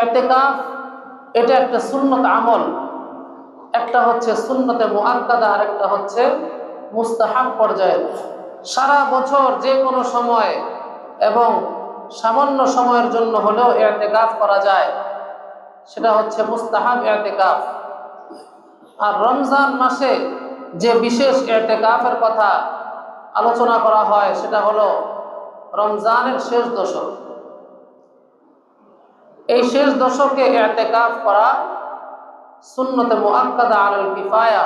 ইতিকাফ এটা একটা সুন্নত আমল, একটা হচ্ছে সুন্নতে মুআক্কাদা আর একটা হচ্ছে মুস্তাহাব পর্যায়ে। সারা বছর যে কোনো সময় এবং সামান্য সময়ের জন্য হলেও ইতিকাফ করা যায়, সেটা হচ্ছে মুস্তাহাব ইতিকাফ। আর রমজান মাসে যে বিশেষ ইতিকাফের কথা আলোচনা করা হয় সেটা হলো রমজানের শেষ দশক। এই শেষ দশকে ইতিকাফ করা সুন্নতে মুআক্কাদা আলাল কিফায়া,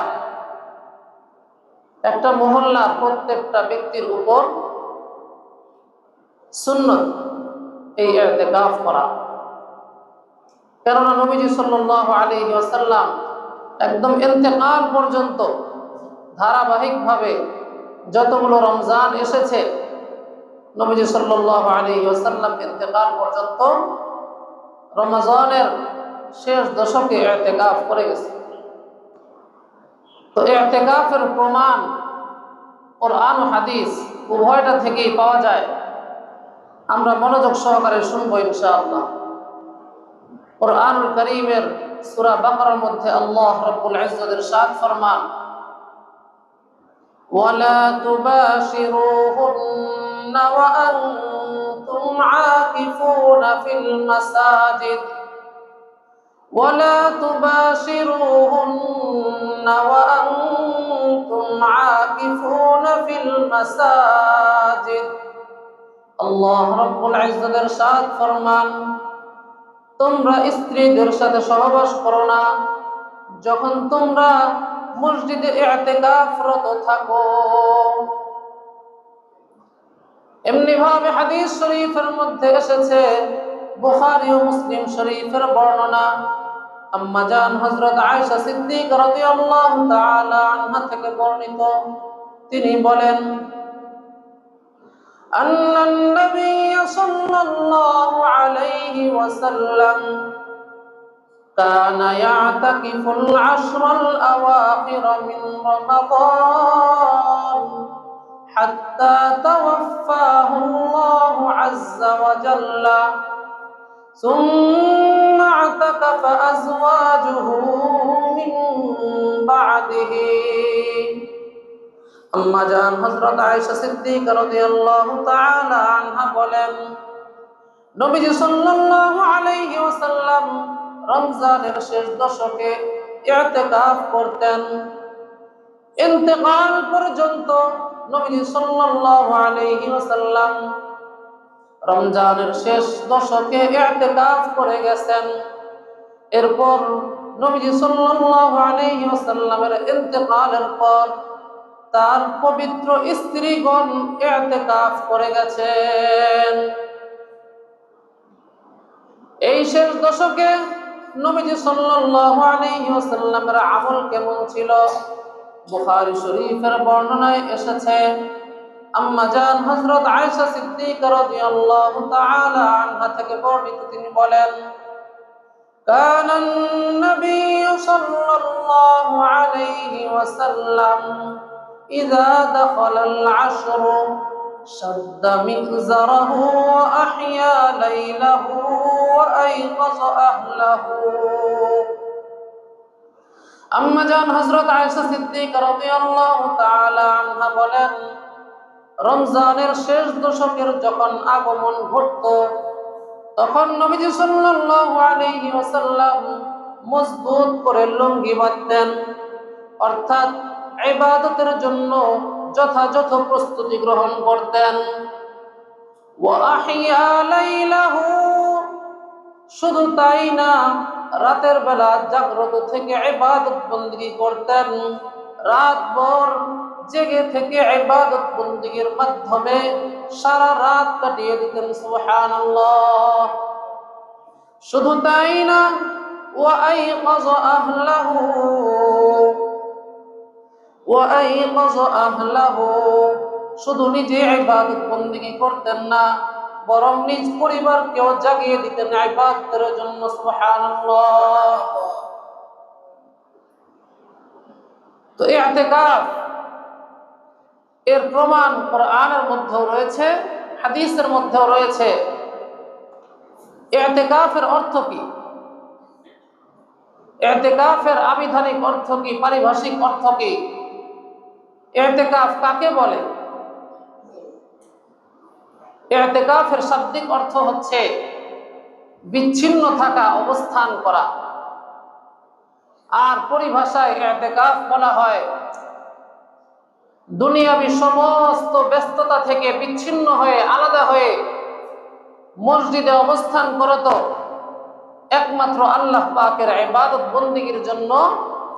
একটা মহল্লার প্রত্যেকটা ব্যক্তির উপর সুন্নত এই ইতিকাফ করা। কেননা নবীজি সাল্লাল্লাহু আলাইহি ওয়াসাল্লাম একদম ইন্তেকাল পর্যন্ত ধারাবাহিকভাবে যতগুলো রমজান এসেছে, নবীজি সাল্লাল্লাহু আলাইহি ওয়াসাল্লাম ইন্তেকাল পর্যন্ত রমজানের শেষ দশকে ইতিকাফ করে গেছে। তো ইতিকাফের প্রমাণ কুরআন ও হাদিস উভয়টা থেকেই পাওয়া যায়। আমরা মনোযোগ সহকারে শুনবো ইনশাআল্লাহ। কুরআনুল কারীমের সূরা বাকারার মধ্যে আল্লাহ রাব্বুল ইজ্জত ইরশাদ ফরমান, ওয়ালা তুবাশিরুহুন্না ওয়া আনতুম আকিফুনা ফিল মাসাজিদ ওয়ালা তুবাশিরুহুন্না ওয়া আনতুম আকিফুনা ফিল মাসাজিদ। আল্লাহ রাব্বুল ইজ্জত ইরশাদ ফরমান, তোমরা স্ত্রীদের সাথে সহবাস করো না যখন তোমরা মসজিদে ইতিকাফরত থাকো। এমনি ভাবে হাদিস শরীফের মধ্যে এসেছে, বুখারী ও মুসলিম শরীফের বর্ণনা, আম্মা জান হযরত আয়েশা সিদ্দিকা রাদিয়াল্লাহু তাআলা আনহা থেকে বর্ণিত, তিনি বলেন, أن النبي صلى الله عليه وسلم كان يعتكف العشر الأواخر من رمضان حتى توفاه الله عز وجل ثم اعتكف أزواجه من بعده। আম্মা জান হযরত আয়েশা সিদ্দিকা রাদিয়াল্লাহু তাআলা আনহা বলেন, নবীজি সাল্লাল্লাহু আলাইহি ওয়াসাল্লাম রমজানের শেষ দশকে ইতিকাফ করতেন। ইন্তেকাল পর্যন্ত নবীজি সাল্লাল্লাহু আলাইহি ওয়াসাল্লাম রমজানের শেষ দশকে ইতিকাফ করে গেছেন। এরপর নবীজি সাল্লাল্লাহু আলাইহি ওয়াসাল্লামের ইন্তেকালের পর তার পবিত্র স্ত্রীগণ ইতিকাফ করে গেছেন। এই শেষ দশকে নবীজি সাল্লাল্লাহু আলাইহি ওয়াসাল্লামের আমল কেমন ছিল? বুখারী শরীফের বর্ণনায় এসেছে, আম্মা জান হযরত আয়েশা সিদ্দিকা রাদিয়াল্লাহু তাআলা আনহা থেকে বর্ণিত, তিনি বলেন, কানা আন-নবিয়্যু সাল্লাল্লাহু আলাইহি ওয়াসাল্লাম إذا دخل العشر شد مئزره وأحيا ليله وأيقظ أهله। আম্মা জান হযরত আয়েশা সিদ্দিকা রাদিয়াল্লাহু তাআলা আনহা বলেন, রমজানের শেষ দশকের যখন আগমন ঘটতো তখন নবীজি সাল্লাল্লাহু আলাইহি ওয়াসাল্লাম মজবুত করে লুঙ্গি বাঁধতেন, অর্থাৎ ইবাদতের জন্য যথাযথ প্রস্তুতি গ্রহণ করতেন। ওয়া আহইয়া লাইলাহু, শুধু তাই না, রাতের বেলা জাগ্রত থেকে ইবাদত বندگی করতেন। রাতভর জেগে থেকে ইবাদত বندگির মাধ্যমে সারা রাত কাটিয়ে দিতেন। সুবহানাল্লাহ। শুধু তাই না, ওয়া আইকায আহলাহু শুধু নিজে ইবাদত বندگی করতেন না, বরং নিজ পরিবারকেও জাগিয়ে দিতেন ইবাদতের জন্য। সুবহানাল্লাহ। তো ইতিকাফ এর প্রমাণ কোরআনের মধ্যেও রয়েছে, হাদিসের মধ্যেও রয়েছে। ইতিকাফের অর্থ কি? ইতিকাফের আবিধানিক অর্থ কি? পারিভাষিক অর্থ কি? ইতিকাফ কাকে বলে? ইতিকাফের শাব্দিক অর্থ হচ্ছে বিচ্ছিন্ন থাকা, অবস্থান করা। আর পরিভাষায় ইতিকাফ বলা হয় দুনিয়াবি সমস্ত ব্যস্ততা থেকে বিচ্ছিন্ন হয়ে, আলাদা হয়ে মসজিদে অবস্থান করত একমাত্র আল্লাহ পাকের ইবাদত বন্দেগীর জন্য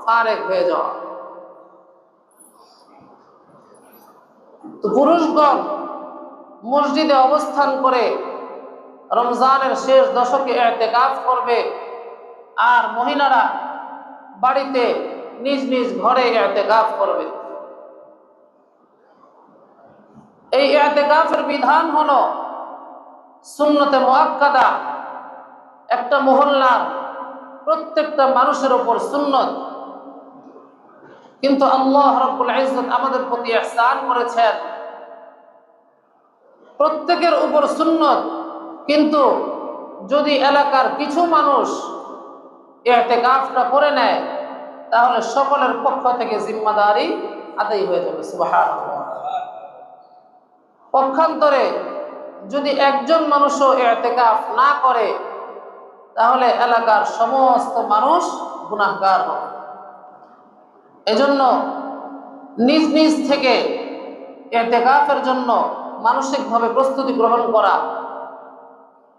ফারেগ হয়ে যাওয়া। তো পুরুষগণ মসজিদে অবস্থান করে রমজানের শেষ দশকে ইতিকাফ করবে, আর মহিলারা বাড়িতে নিজ নিজ ঘরে ইতিকাফ করবে। এই ইতিকাফের বিধান হলো সুন্নতে মুআক্কাদা, একটা মহল্লার প্রত্যেকটা মানুষের উপর সুন্নত। কিন্তু আল্লাহ রাব্বুল ইজ্জত আমাদের প্রতি ইহসান করেছেন, প্রত্যেকের উপর সুন্নত, কিন্তু যদি এলাকার কিছু মানুষ ইতিকাফটা করে নেয় তাহলে সকলের পক্ষ থেকে জিম্মাদারি আদায় হয়ে যাবে। সুবহানাল্লাহ। পক্ষান্তরে যদি একজন মানুষও ইতিকাফ না করে তাহলে এলাকার সমস্ত মানুষ গুনাহগার হবে। এজন্য নিজ নিজ থেকে ইতিকাফের জন্য মানসিকভাবে প্রস্তুতি গ্রহণ করা,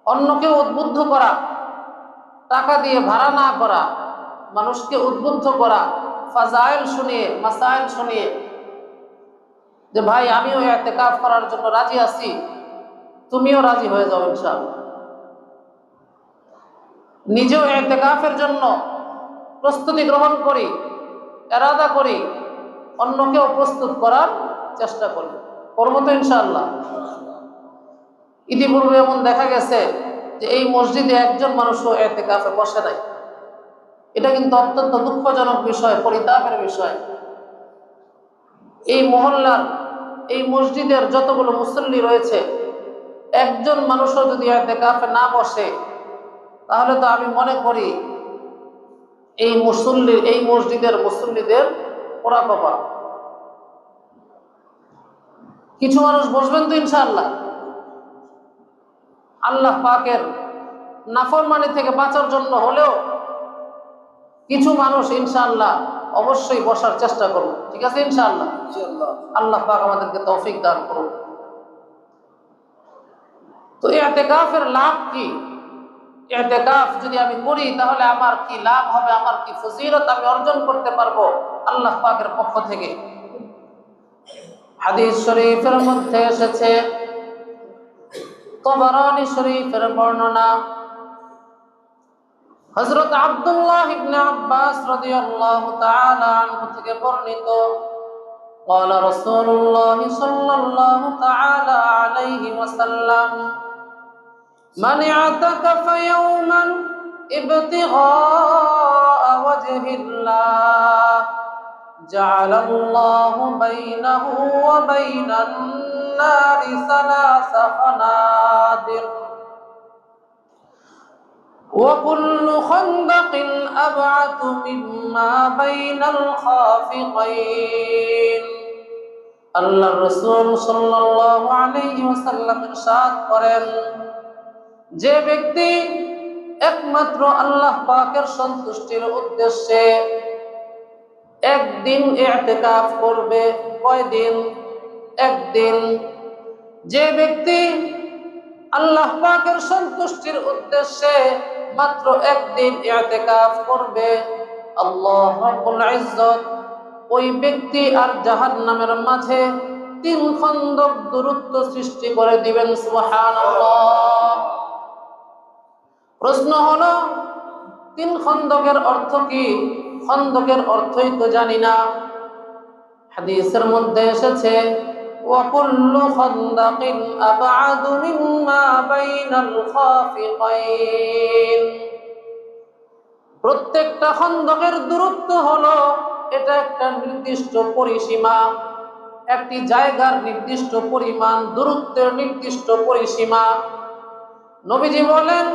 অন্যকে উদ্বুদ্ধ করা, টাকা দিয়ে ভাড়া না করা, মানুষকে উদ্বুদ্ধ করা, ফাজাইল শুনিয়ে, মাসাইল শুনিয়ে যে ভাই আমিও ইতিকাফ করার জন্য রাজি আছি, তুমিও রাজি হয়ে যাও ইনশাআল্লাহ। নিজেও ইতিকাফের জন্য প্রস্তুতি গ্রহণ করি, ইরাদা করি, অন্যকেও প্রস্তুত করার চেষ্টা করি, করবো তো ইনশাআল্লাহ। ইতিপূর্বে এমন দেখা গেছে যে এই মসজিদে একজন মানুষও ইতিকাফে বসে নাই। এটা কিন্তু অত্যন্ত দুঃখজনক বিষয়, পরিতাপের বিষয়। এই মহল্লার, এই মসজিদের যতগুলো মুসল্লি রয়েছে, একজন মানুষও যদি ইতিকাফে না বসে তাহলে তো আমি মনে করি এই মসজিদের মুসল্লিদের পোড়া কপাল। কিছু মানুষ বসবেন তো ইনশাআল্লাহ। আল্লাহ পাকের নাফরমানি থেকে বাঁচার জন্য হলেও কিছু মানুষ ইনশাআল্লাহ অবশ্যই বসার চেষ্টা করুন, ঠিক আছে ইনশাআল্লাহ। আল্লাহ পাক আমাদেরকে তৌফিক দান করুন। তো ইতিকাফের লাভ কি? ইতিকাফ যদি আমি করি তাহলে আমার কি লাভ হবে, আমার কি ফজিলত আমি অর্জন করতে পারবো আল্লাহ পাকের পক্ষ থেকে? হাদিস শরীফের মধ্যে এসেছে, তাবারানী শরীফের বর্ণনা, হযরত আব্দুল্লাহ ইবনে আব্বাস রাদিয়াল্লাহু তাআলা আনহু থেকে বর্ণিত, قال رسول الله صلى الله تعالى عليه وسلم من اعتكف يوما ابتغاء وجه الله جعل الله بينه وبين النار 3 خنادق وكل خندق أبعد مما بين الخافقين। আল্লাহর রাসূল সাল্লাল্লাহু আলাইহি ওয়াসাল্লাম ইরশাদ করেন, যে ব্যক্তি একমাত্র আল্লাহ পাকের সন্তুষ্টির উদ্দেশ্যে একদিন ইতিকাফ করবে, কয়দিন? একদিন। যে ব্যক্তি আল্লাহ পাকের সন্তুষ্টির উদ্দেশ্যে মাত্র একদিন ইতিকাফ করবে, আল্লাহ রাব্বুল ইজ্জত ওই ব্যক্তি আর জাহান্নামের মাঝে 3 খন্দক দূরত্ব সৃষ্টি করে দিবেন। সুবহানাল্লাহ। প্রশ্ন হলো 3 খন্দকের অর্থ কি? খন্দকের অর্থই তো জানি না। হাদিসের মধ্যে এসেছে, وَكُلُّ خَنْدَقٍ أَبْعَدُ مِمَّا بَيْنَ الْخَافِقَيْنِ। প্রত্যেকটা খন্দকের দূরত্ব হলো, এটা একটা নির্দিষ্ট পরিসীমা, একটি জায়গার নির্দিষ্ট পরিমাণ, দূরত্বের নির্দিষ্ট পরিসীমা। নবীজি বলেন,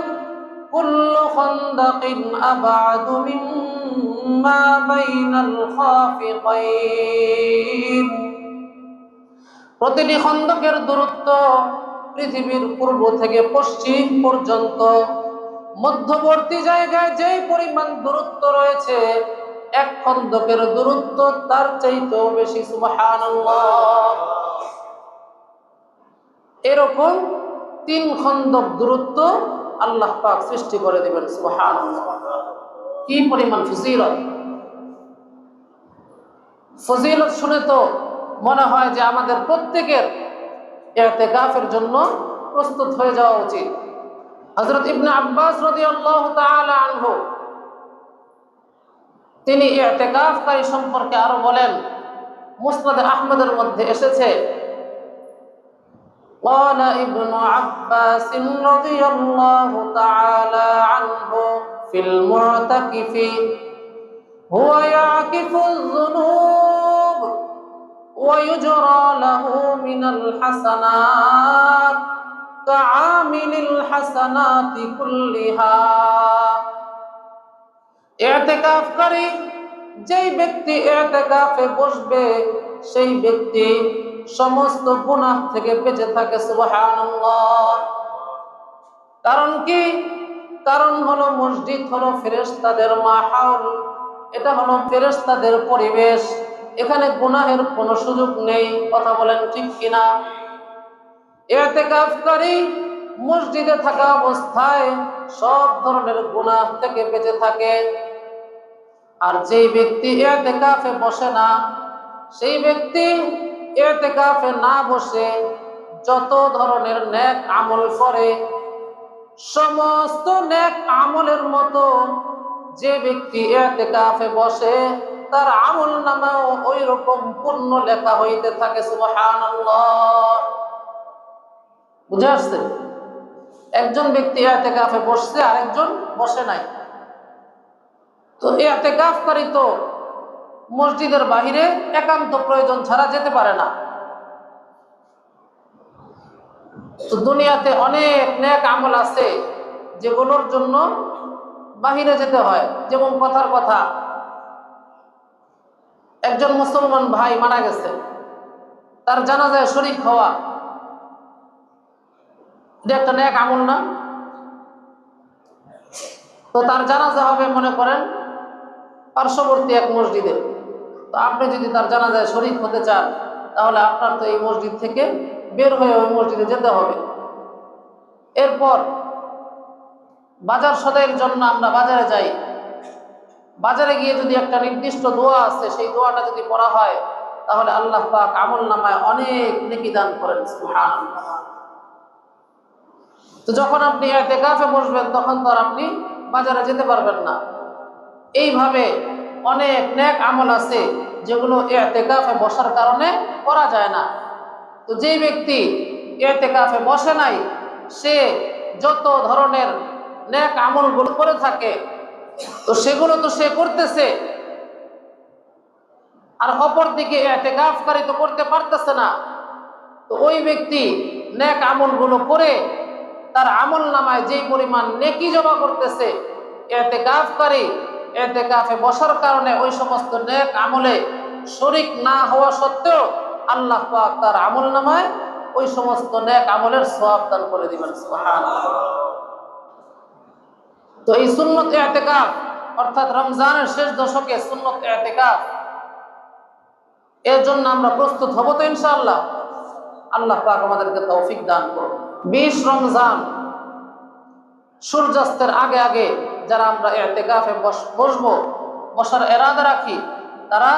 কুল্লু খানদাকিন আবআদু মিম্মা বাইনাল খাফিকাইন। প্রতিটি খন্দকের দূরত্ব পৃথিবীর পূর্ব থেকে পশ্চিম পর্যন্ত মধ্যবর্তী জায়গায় যেই পরিমাণ দূরত্ব রয়েছে, এক খন্দকের দূরত্ব তার চাইতেও বেশি। সুবহানাল্লাহ। এরকম 3 খন্দক দূরত্ব আল্লাহ পাক সৃষ্টি করে দিবেন। সুবহানাল্লাহ। কি পরিমাণ ফজিলত! ফজিলত শুনে তো মনে হয় যে আমাদের প্রত্যেকের ইতিকাফের জন্য প্রস্তুত হয়ে যাওয়া উচিত। হযরত ইবনে আব্বাস রাদিয়াল্লাহু তাআলা আনহু তিনি ইতিকাফকারী সম্পর্কে আরো বলেন, মুসনাদ আহমদের মধ্যে এসেছে, قال ابن عباس رضي الله تعالى عنه في المعتكف هو يعكف الذنوب ويجرى له من الحسنات كعامل الحسنات كلها। ইতিকাফকারী যেই ব্যক্তি ইতিকাফে বসবে সেই ব্যক্তি সমস্ত গুনাহ থেকে বেঁচে থাকে। সুবহানাল্লাহ। কারণ কি? কারণ হলো মসজিদ হলো ফেরেশতাদের মাহল, এটা হলো ফেরেশতাদের পরিবেশ, এখানে গুনাহের কোনো সুযোগ নেই। কথা বলেন ঠিক কিনা? ইতিকাফকারী মসজিদে থাকা অবস্থায় সব ধরনের গুনাহ থেকে বেঁচে থাকে। আর যেই ব্যক্তি ইতিকাফে বসে না, সেই ব্যক্তি ইতিকাফে না বসে যত ধরনের নেক আমল করে, সমস্ত নেক আমলের মতো যে ব্যক্তি ইতিকাফে বসে তার আমল নামাও ওই রকম পূর্ণ লেখা হইতে থাকে। সুবহানাল্লাহ। বুঝে আসছে? একজন ব্যক্তি ইতিকাফে বসছে, আরেকজন বসে নাই। তো ইতিকাফকারী তো মসজিদের বাহিরে একান্ত প্রয়োজন ছাড়া যেতে পারে না। তো দুনিয়াতে অনেক নেক আমল আছে যেগুলোর জন্য বাহিরে যেতে হয়। যেমন কথার কথা, একজন মুসলমান ভাই মারা গেছে, তার জানাজায় শরীক হওয়া, এটা একটা নেক আমল না? তো তার জানাজা হবে মনে করেন পার্শ্ববর্তী এক মসজিদে। তো আপনি যদি তার জানাজায় শরীক হতে চান, তাহলে আপনার তো এই মসজিদ থেকে বের হয়ে ওই মসজিদে যেতে হবে। এরপর বাজার সদাইয়ের জন্য আমরা বাজারে যাই। বাজারে গিয়ে যদি একটা নির্দিষ্ট দোয়া আছে, সেই দোয়াটা যদি পড়া হয়, তাহলে আল্লাহ পাক আমল নামায় অনেক নেকি দান করেন। সুবহানাল্লাহ। তো যখন আপনি ইতিকাফে বসবেন তখন তো আর আপনি বাজারে যেতে পারবেন না। এইভাবে অনেক নেক আমল আছে যেগুলো ইতিকাফে বসার কারণে করা যায় না। তো যেই ব্যক্তি ইতিকাফে বসে নাই, সে যত ধরনের নেক আমলগুলো করে থাকে, তো সেগুলো তো সে করতেছে, আর অপর দিকে ইতিকাফকারী তো করতে পারতেছে না। তো ওই ব্যক্তি নেক আমলগুলো করে তার আমল নামায় যেই পরিমাণ নেকি জমা করতেছে, ইতিকাফকারী ইতিকাফে বসার কারণে ওই সমস্ত নেক আমলে শরীক না হওয়া সত্ত্বেও আল্লাহ পাক তার আমল নামায় ওই সমস্ত নেক আমলের সওয়াব দান করে দিবেন। সুবহানাল্লাহ। তো এই সুন্নত ইতিকাফ অর্থাৎ রমজানের শেষ দশকে সুন্নত ইতিকাফ, এর জন্য আমরা প্রস্তুত হব তো ইনশাআল্লাহ। আল্লাহ পাক আমাদেরকে তৌফিক দান করুন। 20 রমজান সূর্যাস্তের আগে আগে যারা আমরা ইতিকাফে বসবো, বসার ইরাদা রাখি, তারা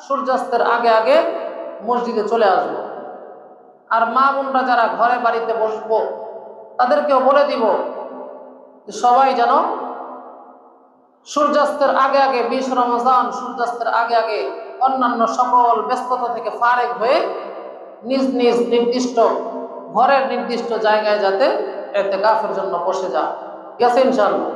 সূর্যাস্তের আগে আগে মসজিদে চলে আসবো। আর মা বোনরা যারা ঘরে বাড়িতে বসবো, তাদেরকেও বলে দিব যে সবাই যেন সূর্যাস্তের আগে আগে 20 রমজান সূর্যাস্তের আগে আগে অন্যান্য সকল ব্যস্ততা থেকে ফারেক হয়ে নিজ নিজ নির্দিষ্ট ঘরের নির্দিষ্ট জায়গায় যাতে ইতিকাফের জন্য বসে যায়। গেছে ইনশাআল্লাহ।